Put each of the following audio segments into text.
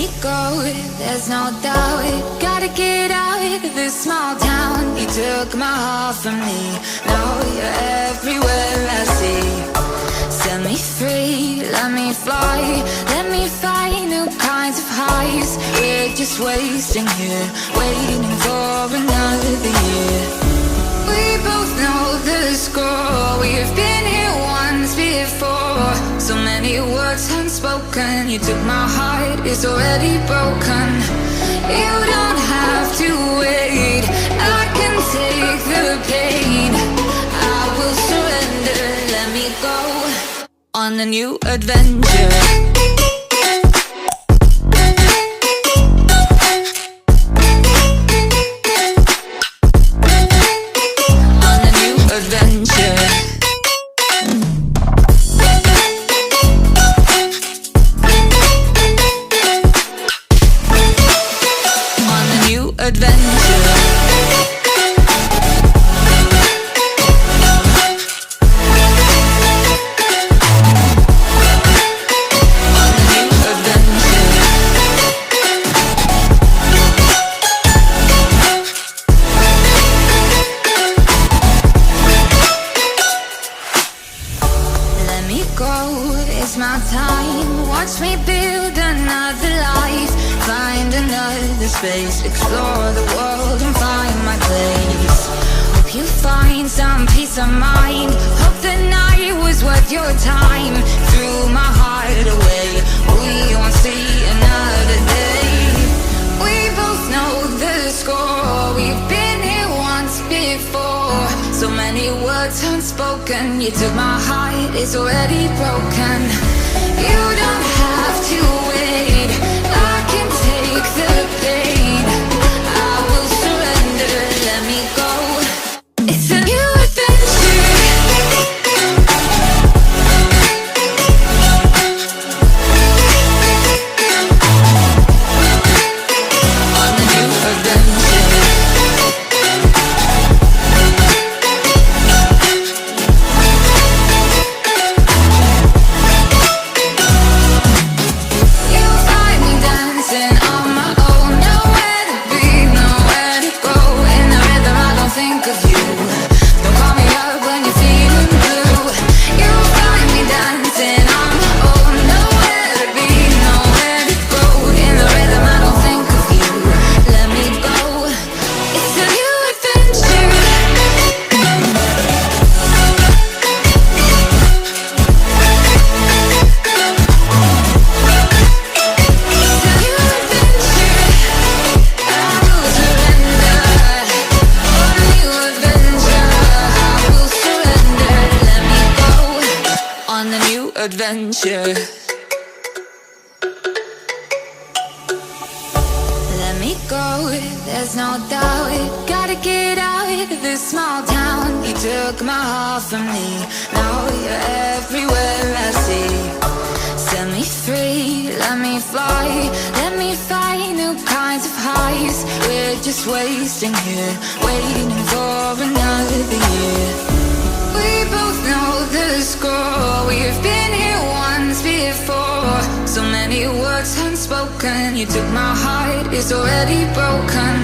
me go, there's no doubt. Gotta get out of this small town. You took my heart from me, now you're everywhere I see. Set me free, let me fly, let me find new kinds of highs. We're just wasting here, waiting for another year. We both know the score, we've been here once before. So many words unspoken, you took my heart, it's already broken. You don't have to wait, I can take the pain. I will surrender, let me go on a new adventure. Explore the world and find my place. Hope you find some peace of mind. Hope the night was worth your time. Threw my heart away, we won't see another day. We both know the score, we've been here once before. So many words unspoken, you took my heart, it's already broken. You don't have to wait, I can take the pain. Adventure. Let me go, there's no doubt. Gotta get out of this small town. You took my heart from me, now you're everywhere I see. Set me free, let me fly, let me find new kinds of highs. We're just wasting here, waiting for another year. We both know the score, we've been here once before. So many words unspoken, you took my heart, it's already broken.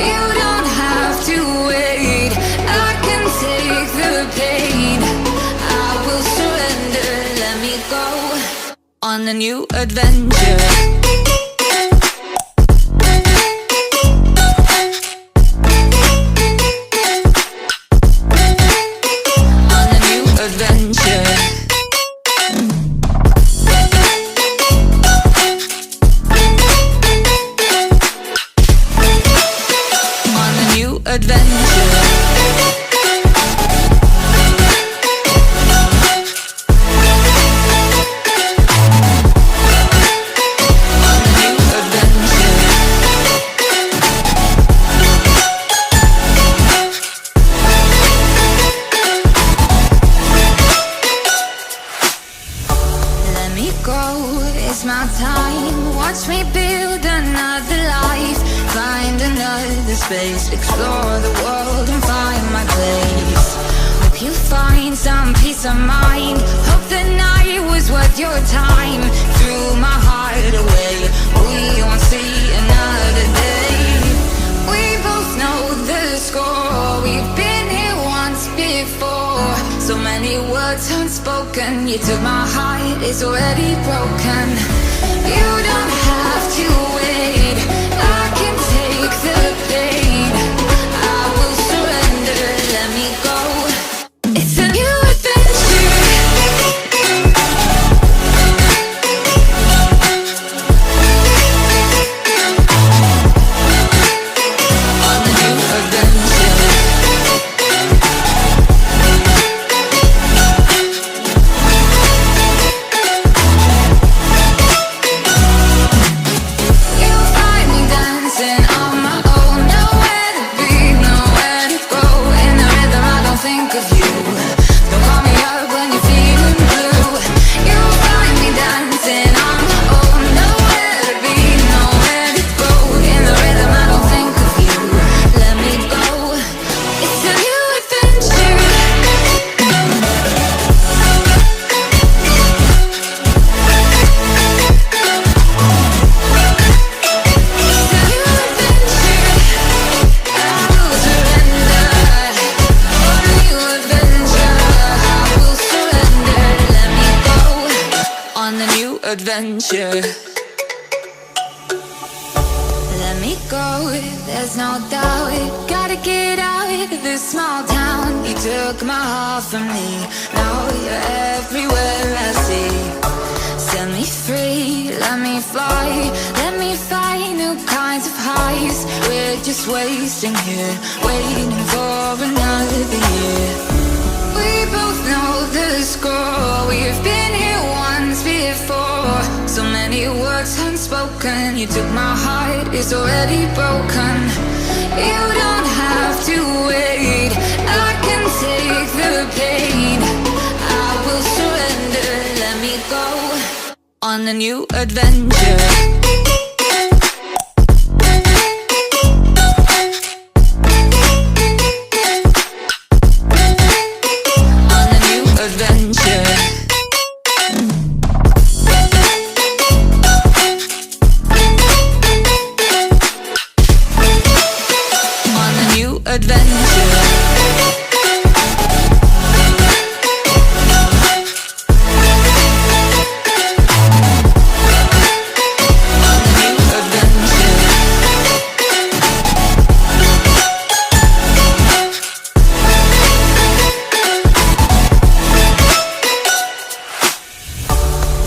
You don't have to wait, I can take the pain. I will surrender, let me go on a new adventure. Space, explore the world and find my place. Hope you find some peace of mind. Hope the night was worth your time. Threw my heart away, we So many words unspoken. You took my heart, it's already broken. You don't have to wait, I can take the pain. I will surrender, let me go. It's a new adventure. On the new adventure. You'll find me dancing on my own. Nowhere to be, nowhere to go. In the rhythm I don't think of you. Don't call me up when you're feeling blue. You'll find me dancing on my own. Nowhere to be, nowhere to go. In the rhythm I don't think of you. Let me go. It's a new adventure. It's a new adventure. I will surrender. On a new adventure. I will surrender. Let me go. On the new adventure. Let me go, there's no doubt. Gotta get out of this small town. You took my heart from me. Now you're everywhere I see. Set me free, let me fly. Let me find new kinds of highs. We're just wasting here, waiting for another year. We both know the score. We've been here once before. So many words unspoken. You took my heart, it's already broken. You don't have to wait, I can take the pain. I will surrender, let me go. On a new adventure. On a new adventure. On a new adventure. On a new adventure.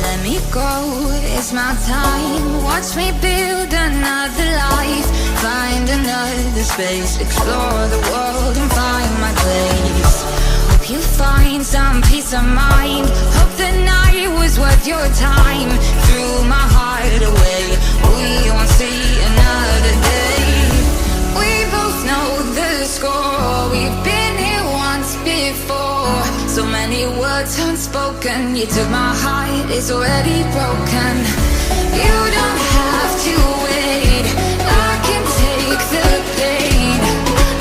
Let me go, it's my time. Watch me build another life. Find another space. Explore the world and find my place. Hope you find some peace of mind. Hope the night was worth your time. Threw my heart away, we won't see another day. We both know the score. We've been here once before. So many words unspoken. You took my heart, it's already broken. You don't have to wait, I can take the pain.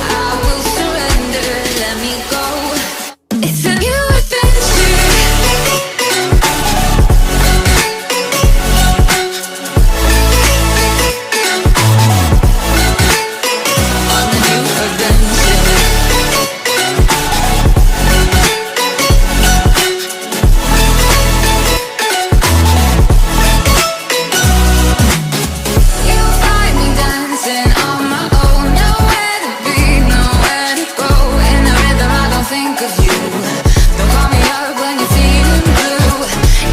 I will surrender, let me go. It's a new adventure. On a new adventure. You'll find me dancing on my own. Nowhere to be, nowhere to go. In the rhythm I don't think of you. Don't call me up when you're feeling blue.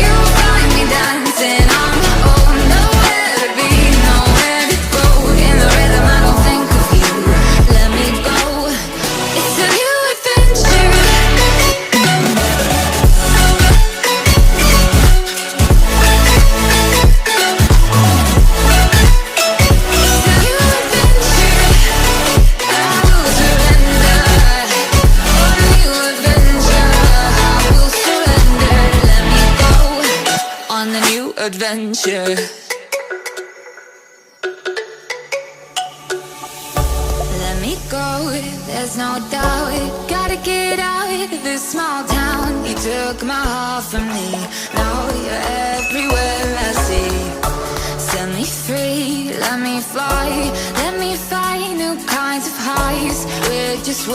You'll find me dancing on my own. Nowhere to be, nowhere to go. In the rhythm I don't think of you. Let me go. It's a new adventure. It's a new adventure. I will surrender. On a new adventure. I will surrender. Let me go. On the new adventure. Let me go, there's no doubt. Gotta get out of this small town. You took my heart from me. Now you're everywhere I see. Set me free, let me fly. Let me find new kinds of highs. We're just